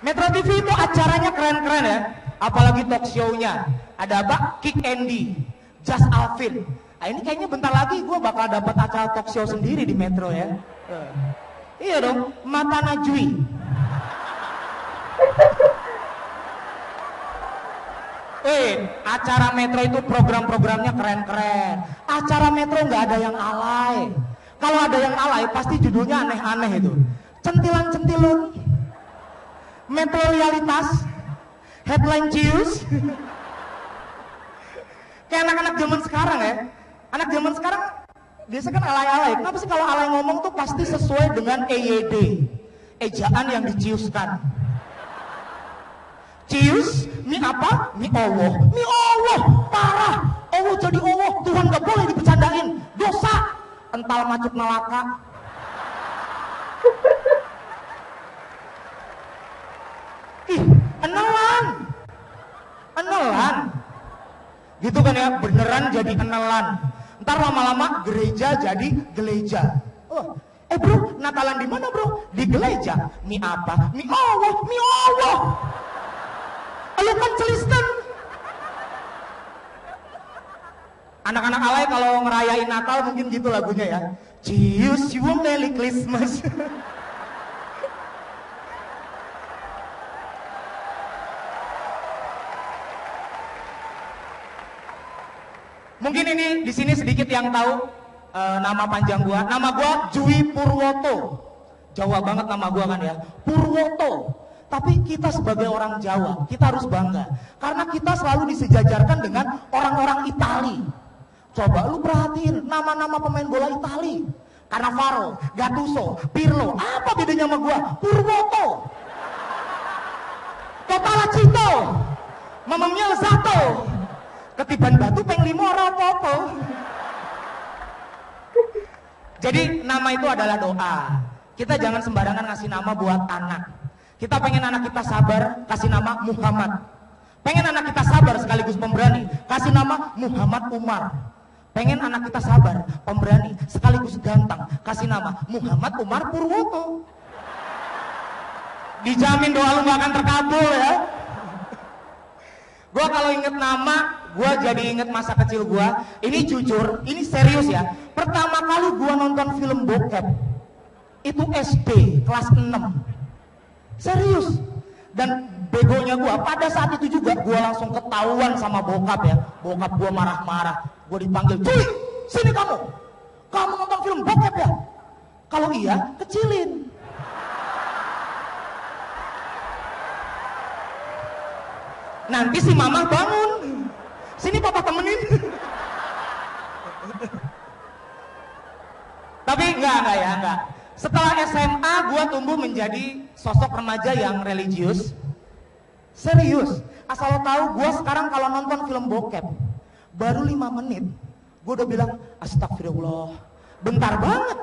Metro TV itu acaranya keren-keren ya, apalagi talk show-nya. Ada apa? Kick Andy, Just Alvin. Nah, ini kayaknya bentar lagi gue bakal dapat acara talk show sendiri di Metro ya. Iya dong, Mata Najwi. Acara Metro itu program-programnya keren-keren. Acara Metro nggak ada yang alay. Kalau ada yang alay, pasti judulnya aneh-aneh itu. Centilan-centilun, Metro Realitas, Headline Cius. Kayak anak-anak zaman sekarang ya. Anak zaman sekarang biasa kan alay-alay. Kenapa sih kalau alay ngomong tuh pasti sesuai dengan EYD, ejaan yang diciuskan. Cius, mie apa? Mie Allah. Mie Allah, parah. Allah jadi Allah, Tuhan gak boleh dibercandain. Dosa. Ental macuk malaka. Ih, enelan. Enelan. Gitu kan ya, beneran jadi enelan. Ntar lama-lama gereja jadi geleja. Bro, Natalan di mana bro? Di geleja. Mie apa? Mie Allah, mie Allah. Lu kan Kristen. Anak-anak alay kalau ngerayain Natal mungkin gitu lagunya ya. Cius, you Merry Christmas. Mungkin ini di sini sedikit yang tahu nama panjang gua. Nama gua Jui Purwoto. Jawa banget nama gua kan ya. Purwoto. Tapi kita sebagai orang Jawa, kita harus bangga. Karena kita selalu disejajarkan dengan orang-orang Itali. Coba lu perhatiin nama-nama pemain bola Itali. Cannavaro, Gattuso, Pirlo. Apa bedanya sama gua? Purwoto. Totalacito. Mamamnya Lesato. Ketiban batu peng limo ora apa-apa. Jadi nama itu adalah doa. Kita jangan sembarangan ngasih nama buat anak. Kita pengen anak kita sabar, kasih nama Muhammad. Pengen anak kita sabar sekaligus pemberani, kasih nama Muhammad Umar. Pengen anak kita sabar, pemberani, sekaligus ganteng, kasih nama Muhammad Umar Purwoto. Dijamin doa lu gak akan terkabul ya. Gua kalau inget nama, gua jadi inget masa kecil gua. Ini jujur, ini serius ya. Pertama kali gua nonton film bokep, itu SD, kelas 6. Serius. Dan begonya gua pada saat itu juga gua langsung ketahuan sama bokap ya. Bokap gua marah-marah. Gua dipanggil, "Cuy, sini kamu. Kamu nonton film bokep ya?" Kalau iya, kecilin. Nanti si mama bangun. Sini papa temenin. Tapi enggak. Setelah SMA gue tumbuh menjadi sosok remaja yang religius. Serius. Asal lo tahu, gue sekarang kalau nonton film bokep baru 5 menit gue udah bilang astagfirullah. Bentar banget.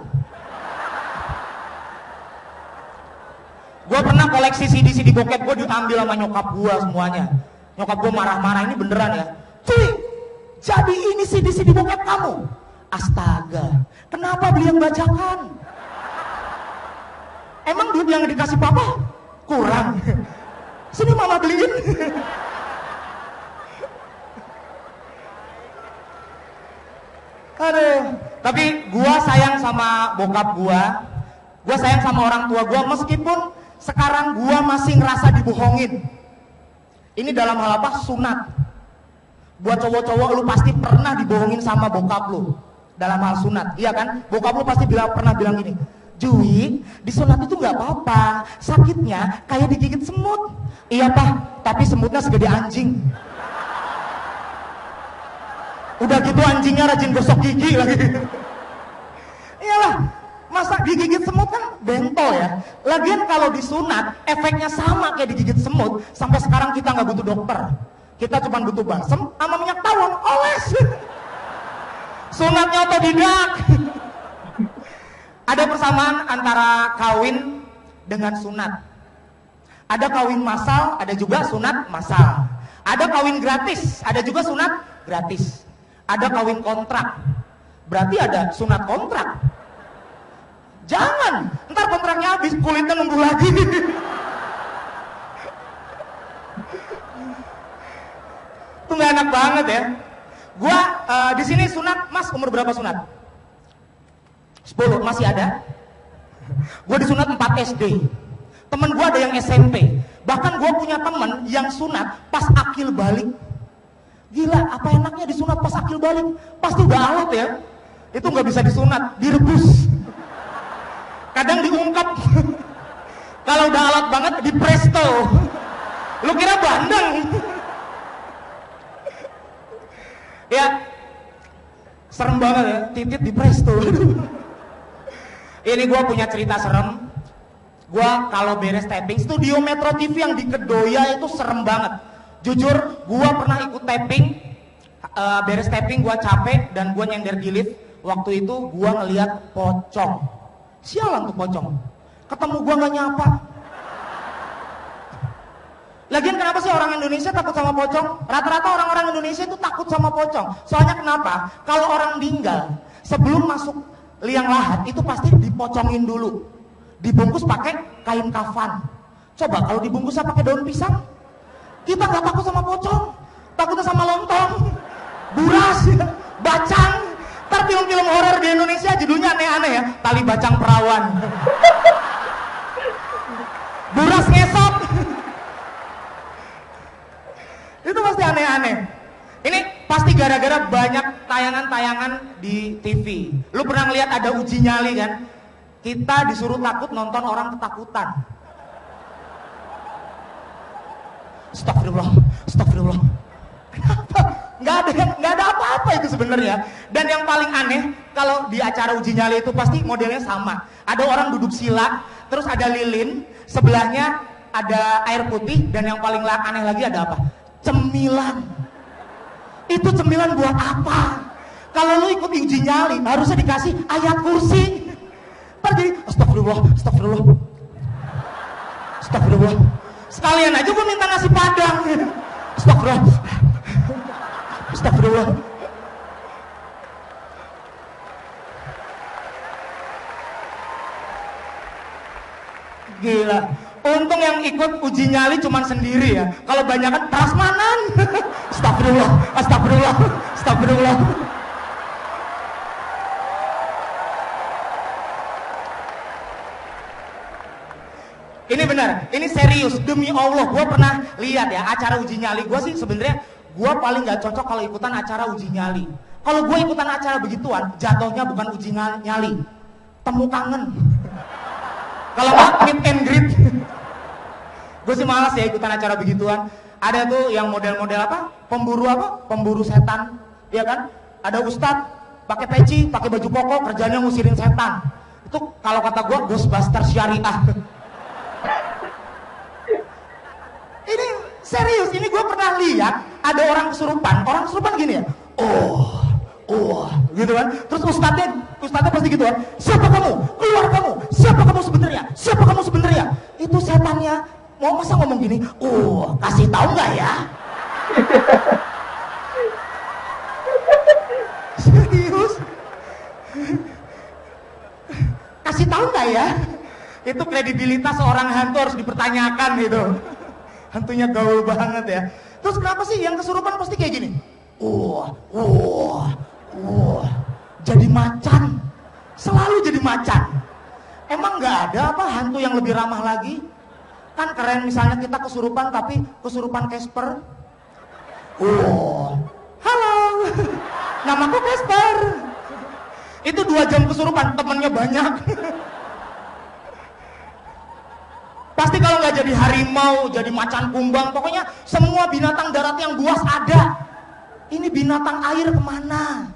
Gue pernah koleksi CD bokep gue diambil sama nyokap gue semuanya. Nyokap gue marah-marah, ini beneran ya. Cuy, jadi ini CD bokep kamu? Astaga, kenapa beli yang bajakan? Emang duit yang dikasih papa kurang? Sini mama beliin. Aduh, tapi gua sayang sama bokap gua sayang sama orang tua gua meskipun sekarang gua masih ngerasa dibohongin. Ini dalam hal apa? Sunat. Buat cowok-cowok lu pasti pernah dibohongin sama bokap lu dalam hal sunat, iya kan? Bokap lu pasti pernah bilang gini, "Jui, disunat itu nggak apa-apa, sakitnya kayak digigit semut." Iya pak, tapi semutnya segede anjing. Udah gitu anjingnya rajin gosok gigi lagi. Iyalah, masa digigit semut kan bentol ya. Lagian kalau disunat, efeknya sama kayak digigit semut. Sampai sekarang kita nggak butuh dokter. Kita cuma butuh balsem sama minyak tawon, oles. Sunatnya otodidak. Ada persamaan antara kawin dengan sunat. Ada kawin massal, ada juga sunat massal. Ada kawin gratis, ada juga sunat gratis. Ada kawin kontrak, berarti ada sunat kontrak. Jangan, ntar kontraknya habis kulitnya nunggu lagi. banget ya. Gua di sini sunat, Mas umur berapa sunat? 10, masih ada? Gua disunat 4 SD. Temen gua ada yang SMP. Bahkan gua punya temen yang sunat pas akil balik. Gila, apa enaknya disunat pas akil balik? Pasti udah alat ya. Itu nggak bisa disunat, direbus. Kadang diungkap. Kalau udah alat banget, di presto. Lu kira bandeng? Ya, serem banget ya, titit di presto. Ini gue punya cerita serem. Gue kalau beres taping, studio Metro TV yang di Kedoya itu serem banget. Jujur, gue pernah ikut taping. Beres taping gue capek dan gue nyender di lift. Waktu itu gue ngeliat pocong. Sialan tuh pocong. Ketemu gue gak nyapa. Lagian kenapa sih orang Indonesia takut sama pocong? Rata-rata orang-orang Indonesia itu takut sama pocong. Soalnya kenapa? Kalau orang meninggal, sebelum masuk liang lahat itu pasti dipocongin dulu. Dibungkus pakai kain kafan. Coba kalau dibungkusnya pakai daun pisang, kita nggak takut sama pocong. Takutnya sama lontong, buras, bacang. Ntar film-film horor di Indonesia judulnya aneh-aneh ya. Tali bacang perawan. Buras ngesot. Itu pasti aneh-aneh. Ini pasti gara-gara banyak tayangan-tayangan di TV. Lu pernah ngeliat ada uji nyali kan? Kita disuruh takut nonton orang ketakutan. Astagfirullah, astagfirullah. Kenapa? Nggak ada apa-apa itu sebenarnya. Dan yang paling aneh, kalau di acara uji nyali itu pasti modelnya sama. Ada orang duduk sila, terus ada lilin, sebelahnya ada air putih, dan yang paling aneh lagi ada apa? Cemilan. Itu cemilan buat apa? Kalau lu ikut uji nyali, harusnya dikasih ayat kursi. Ntar jadi, astagfirullah, astagfirullah, astagfirullah. Sekalian aja gue minta nasi padang. Astagfirullah, astagfirullah. Gila. Untung yang ikut uji nyali cuman sendiri ya. Kalau banyakan prasmanan. Astagfirullah, astagfirullah, astagfirullah. Ini benar, ini serius, demi Allah. Gue pernah lihat ya acara uji nyali. Gue sih sebenarnya gue paling nggak cocok kalau ikutan acara uji nyali. Kalau gue ikutan acara begituan, jatuhnya bukan uji nyali, temu kangen. Kalau nggak meet and greet. Gue sih malas ya ikutan acara begituan. Ada tuh yang model-model apa? Pemburu setan, ya kan? Ada ustadz pakai peci, pakai baju koko, kerjanya ngusirin setan. Itu kalau kata gue Ghostbusters syariah. Ini serius, ini gue pernah lihat ada orang kesurupan gini ya. Oh, gitu kan? Terus ustadznya pasti gitu kan. Siapa kamu? Keluar kamu. Siapa kamu sebenarnya? Siapa kamu sebenarnya? Itu setannya. Mau masa ngomong gini? Kasih tahu nggak ya? Serius? Kasih tahu nggak ya? Itu kredibilitas seorang hantu harus dipertanyakan gitu. Hantunya gaul banget ya. Terus kenapa sih yang kesurupan pasti kayak gini? Jadi macan. Selalu jadi macan. Emang nggak ada apa hantu yang lebih ramah lagi? Kan keren misalnya kita kesurupan tapi kesurupan Casper. Halo. Namaku Casper. Itu 2 jam kesurupan, temennya banyak. Pasti kalau nggak jadi harimau, jadi macan kumbang, pokoknya semua binatang darat yang buas ada. Ini binatang air kemana?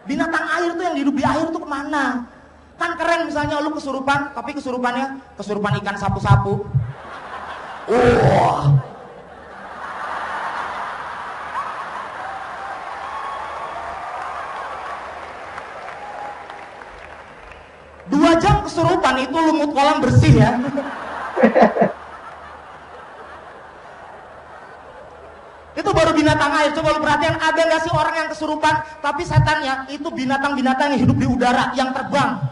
Binatang air tuh yang hidup di air tuh kemana? Kan keren misalnya lu kesurupan, tapi kesurupannya kesurupan ikan sapu-sapu. Dua jam kesurupan itu lumut kolam bersih ya. Itu baru binatang air. Coba lu perhatian, ada nggak sih orang yang kesurupan tapi setannya itu binatang-binatang yang hidup di udara, yang terbang.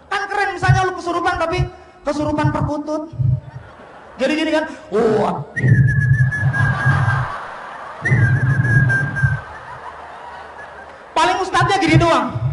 Kan keren misalnya lu kesurupan tapi kesurupan perkutut. Jadi gini kan, Kalimatnya gini doang.